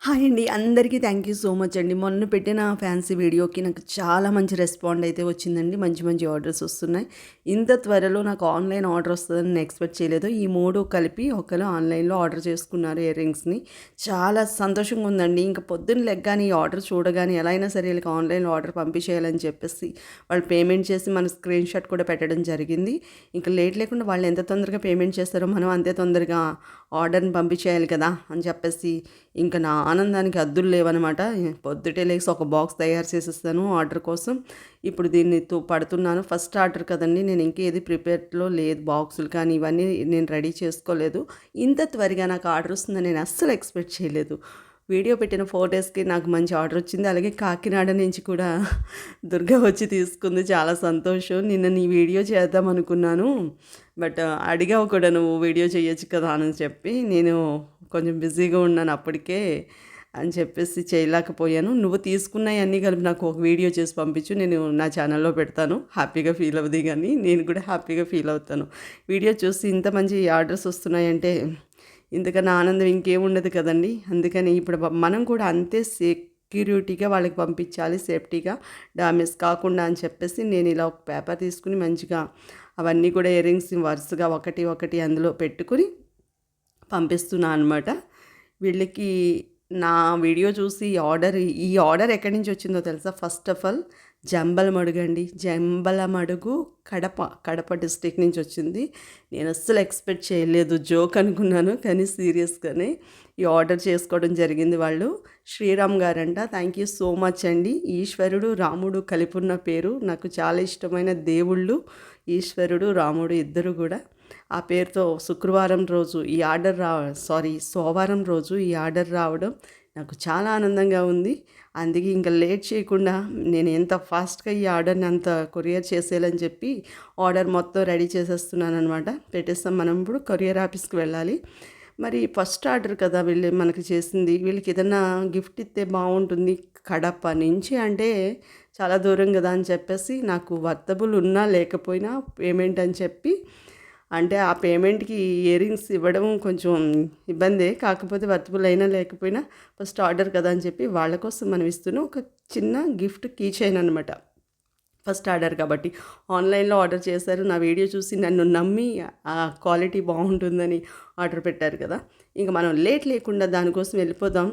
Hi అండి. అందరికీ thank you so much అండి. మొన్న పెట్టిన ఫ్యాన్సీ వీడియోకి నాకు చాలా మంచి రెస్పాండ్ అయితే వచ్చిందండి. మంచి మంచి ఆర్డర్స్ వస్తున్నాయి. ఇంత త్వరలో నాకు ఆన్‌లైన్ ఆర్డర్ వస్తదని నేను ఎక్స్‌పెక్ట్ చేయలేదు. ఈ 3 కలిపి ఒకళ్ళు ఆన్‌లైన్‌లో ఆర్డర్ చేసుకున్నారు ఇయర్ రింగ్స్‌ని. చాలా సంతోషంగా ఉందండి. ఇంక పొద్దున్న లెగ్గానే ఈ ఆర్డర్ చూడగానే ఎలా అయినా సరే ఈళ్ళకి ఆన్‌లైన్‌లో ఆర్డర్ పంపించేయాలని చెప్పేసి వాళ్ళు పేమెంట్ చేసి మన స్క్రీన్ షాట్ కూడా పెట్టడం జరిగింది. ఇంక లేట్ లేకుండా వాళ్ళు ఎంత తొందరగా పేమెంట్ చేస్తారో మనం అంతే తొందరగా ఆర్డర్‌ని పంపించేయాలి కదా అని చెప్పేసి ఇంక నా ఆనందానికి హద్దులు లేవనమాట. పొద్దుటే లేసి ఒక బాక్స్ తయారు చేసేసాను ఆర్డర్ కోసం. ఇప్పుడు దీన్ని పడుతున్నాను. ఫస్ట్ ఆర్డర్ కదండీ! నేను ఇంకేది ప్రిపేర్డ్‌లో లేదు. బాక్సులు కానీ ఇవన్నీ నేను రెడీ చేసుకోలేదు. ఇంత త్వరగా నాకు ఆర్డర్ వస్తుందని నేను అస్సలు ఎక్స్‌పెక్ట్ చేయలేదు. వీడియో పెట్టిన 4 డేస్‌కి నాకు మంచి ఆర్డర్ వచ్చింది. అలాగే కాకినాడ నుంచి కూడా దుర్గ వచ్చి తీసుకుంది. చాలా సంతోషం. నిన్న నీ వీడియో చేద్దాం అనుకున్నాను. బట్ అడిగావు కూడా నువ్వు వీడియో చేయొచ్చు కదా అని చెప్పి. నేను కొంచెం బిజీగా ఉన్నాను అప్పటికే అని చెప్పేసి చేయలేకపోయాను. నువ్వు తీసుకున్నయన్నీ కలిపి నాకు ఒక వీడియో చేసి పంపించు. నేను నా ఛానల్‌లో పెడతాను. హ్యాపీగా ఫీల్ అవ్వుది గానీ నేను కూడా హ్యాపీగా ఫీల్ అవుతాను. వీడియో చూసి ఇంత మంచి ఆర్డర్స్ వస్తున్నాయంటే ఇంతకన్నా ఆనందం ఇంకేముండదు కదండీ! అందుకని ఇప్పుడు మనం కూడా అంతే సెక్యూరిటీగా వాళ్ళకి పంపించాలి. సేఫ్టీగా డ్యామేజ్ కాకుండా అని చెప్పేసి నేను ఇలా ఒక పేపర్ తీసుకుని మంచిగా అవన్నీ కూడా ఇయర్ రింగ్స్ వరుసగా ఒకటి ఒకటి అందులో పెట్టుకుని పంపిస్తున్నా అనమాట. వీళ్ళకి నా వీడియో చూసి ఈ ఆర్డర్ ఎక్కడి నుంచి వచ్చిందో తెలుసా? ఫస్ట్ ఆఫ్ ఆల్ జంబలమడుగు అండి. జంబలమడుగు కడప డిస్ట్రిక్ట్ నుంచి వచ్చింది. నేను అస్సలు ఎక్స్పెక్ట్ చేయలేదు. జోక్ అనుకున్నాను కానీ సీరియస్గానే ఈ ఆర్డర్ చేసుకోవడం జరిగింది. వాళ్ళు శ్రీరామ్ గారంట. థ్యాంక్ యూ సో మచ్ అండి. ఈశ్వరుడు రాముడు కలిపి ఉన్న పేరు. నాకు చాలా ఇష్టమైన దేవుళ్ళు ఈశ్వరుడు రాముడు ఇద్దరు కూడా. ఆ పేరుతో శుక్రవారం రోజు ఈ ఆర్డర్ సోమవారం రోజు ఈ ఆర్డర్ రావడం నాకు చాలా ఆనందంగా ఉంది. అందుకే ఇంకా లేట్ చేయకుండా నేను ఎంత ఫాస్ట్గా ఈ ఆర్డర్ని అంత కొరియర్ చేసేయాలని చెప్పి ఆర్డర్ మొత్తం రెడీ చేసేస్తున్నాను అనమాట. పెట్టేస్తాం. మనం ఇప్పుడు కొరియర్ ఆఫీస్కి వెళ్ళాలి. మరి ఫస్ట్ ఆర్డర్ కదా మనకి చేసింది. వీళ్ళకి ఏదైనా గిఫ్ట్ ఇస్తే బాగుంటుంది. కడప నుంచి అంటే చాలా దూరం కదా అని చెప్పేసి నాకు వర్తబుల్ ఉన్నా లేకపోయినా పేమెంట్ అని చెప్పి అంటే ఆ పేమెంట్కి ఇయర్ రింగ్స్ ఇవ్వడం కొంచెం ఇబ్బందే. కాకపోతే వర్తబుల్ అయినా లేకపోయినా ఫస్ట్ ఆర్డర్ కదా అని చెప్పి వాళ్ళ కోసం మనం ఇస్తున్న ఒక చిన్న గిఫ్ట్ కీ చైన్ అనమాట. ఫస్ట్ ఆర్డర్ కాబట్టి ఆన్లైన్లో ఆర్డర్ చేశారు. నా వీడియో చూసి నన్ను నమ్మి ఆ క్వాలిటీ బాగుంటుందని ఆర్డర్ పెట్టారు కదా. ఇంకా మనం లేట్ లేకుండా దానికోసం వెళ్ళిపోదాం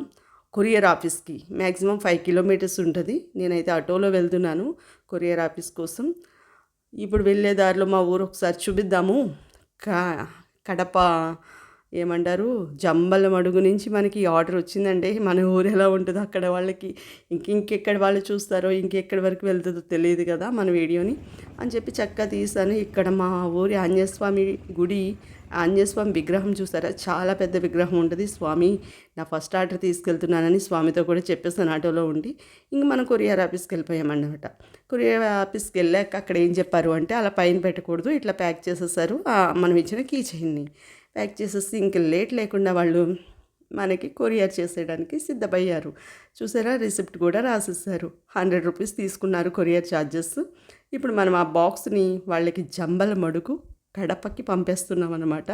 కొరియర్ ఆఫీస్కి. మ్యాక్సిమం 5 కిలోమీటర్స్ ఉంటుంది. నేనైతే ఆటోలో వెళ్తున్నాను కొరియర్ ఆఫీస్ కోసం. ఇప్పుడు వెళ్ళే దారిలో మా ఊరు ఒకసారి చూపిద్దాము. కడప ఏమంటారు జంబలమడుగు నుంచి మనకి ఆర్డర్ వచ్చిందంటే మన ఊరు ఎలా ఉంటుందో అక్కడ వాళ్ళకి ఇంకెక్కడ వాళ్ళు చూస్తారో ఇంకెక్కడి వరకు వెళ్తుందో తెలియదు కదా మన వీడియోని అని చెప్పి చక్కగా తీసాను. ఇక్కడ మా ఊరి ఆంజనేయస్వామి గుడి ఆంజనేయస్వామి విగ్రహం చూసారా? చాలా పెద్ద విగ్రహం ఉంటుంది. స్వామి నా ఫస్ట్ ఆర్డర్ తీసుకెళ్తున్నానని స్వామితో కూడా చెప్పేస్తాను ఆటోలో ఉండి. ఇంక మనం కొరియర్ ఆఫీస్కి వెళ్ళిపోయామన్నమాట. కొరియర్ ఆఫీస్కి వెళ్ళాక అక్కడ ఏం చెప్పారు అంటే అలా పైన పెట్టకూడదు, ఇట్లా ప్యాక్ చేసేసారు మనం ఇచ్చిన కీ చైన్ని ప్యాక్ చేసేసి ఇంక లేట్ లేకుండా వాళ్ళు మనకి కొరియర్ చేసేయడానికి సిద్ధమయ్యారు. చూసారా? రిసిప్ట్ కూడా రాసేసారు. 100 రూపీస్ తీసుకున్నారు కొరియర్ ఛార్జెస్. ఇప్పుడు మనం ఆ బాక్స్ని వాళ్ళకి జంబలమడుగు కడపకి పంపేస్తున్నాం అనమాట.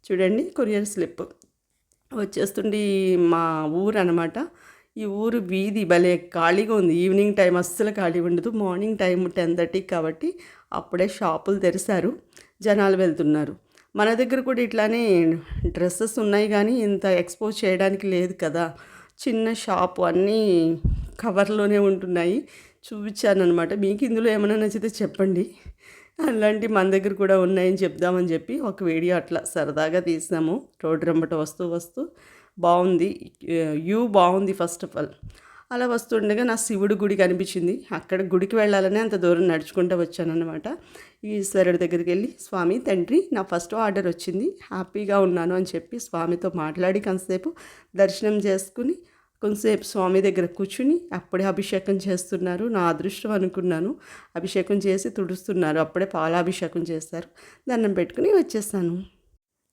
చూడండి కొరియర్ స్లిప్ వచ్చేస్తుండి మా ఊరు అనమాట. ఈ ఊరు వీధి భలే ఖాళీగా ఉంది. ఈవినింగ్ టైం అస్సలు ఖాళీ ఉండదు. మార్నింగ్ టైం 10:30 కాబట్టి అప్పుడే షాపులు తెరిచారు, జనాలు వెళ్తున్నారు. మన దగ్గర కూడా ఇట్లానే డ్రెస్సెస్ ఉన్నాయి కానీ ఇంత ఎక్స్పోజ్ చేయడానికి లేదు కదా. చిన్న షాపు అన్నీ కవర్లోనే ఉంటున్నాయి. చూపించాను అనమాట. మీకు ఇందులో ఏమైనా నచ్చితే చెప్పండి. అలాంటి మన దగ్గర కూడా ఉన్నాయని చెప్దామని చెప్పి ఒక వీడియో అట్లా సరదాగా తీసాము. రోడ్డు వెంబట వస్తూ బాగుంది. బాగుంది ఫస్ట్ ఆఫ్ ఆల్. అలా వస్తుండగా నా శివుడి గుడి కనిపించింది. అక్కడ గుడికి వెళ్ళాలని అంత దూరం నడుచుకుంటూ వచ్చానన్నమాట. ఈశ్వరుడి దగ్గరికి వెళ్ళి స్వామి తండ్రి నా ఫస్ట్ ఆర్డర్ వచ్చింది, హ్యాపీగా ఉన్నాను అని చెప్పి స్వామితో మాట్లాడి కొంతసేపు దర్శనం చేసుకుని కొంతసేపు స్వామి దగ్గర కూర్చుని అప్పుడే అభిషేకం చేస్తున్నారు. నా అదృష్టం అనుకున్నాను. అభిషేకం చేసి తుడుస్తున్నారు. అప్పుడే పాలాభిషేకం చేస్తారు. దండం పెట్టుకుని వచ్చేసాను.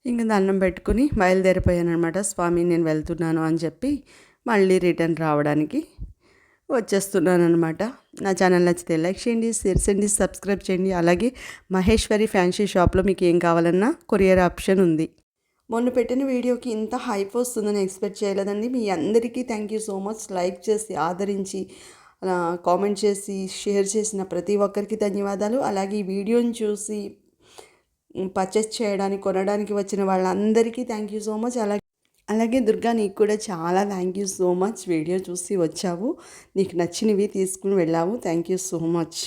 ఇంక దండం పెట్టుకుని బయలుదేరిపోయాను అనమాట. స్వామి నేను వెళ్తున్నాను అని చెప్పి మళ్ళీ రిటర్న్ రావడానికి వచ్చేస్తున్నాను అనమాట. నా ఛానల్ నచ్చితే లైక్ చేయండి, షేర్ చేయండి, సబ్స్క్రైబ్ చేయండి. అలాగే మహేశ్వరి ఫ్యాన్సీ షాప్లో మీకు ఏం కావాలన్నా కొరియర్ ఆప్షన్ ఉంది. మొన్న పెట్టిన వీడియోకి ఇంత హైప్ వస్తుందని ఎక్స్పెక్ట్ చేయలేదండి. మీ అందరికీ thank you so much. Like చేసి ఆదరించి కామెంట్ చేసి షేర్ చేసిన ప్రతి ఒక్కరికి ధన్యవాదాలు. అలాగే ఈ వీడియోని చూసి పర్చేస్ చేయడానికి కొనడానికి వచ్చిన వాళ్ళందరికీ థ్యాంక్ యూ సో మచ్. అలాగే దుర్గా, నీకు కూడా చాలా thank you so much. Video చూసి వచ్చావు, నీకు నచ్చినవి తీసుకుని వెళ్ళావు. Thank you so much.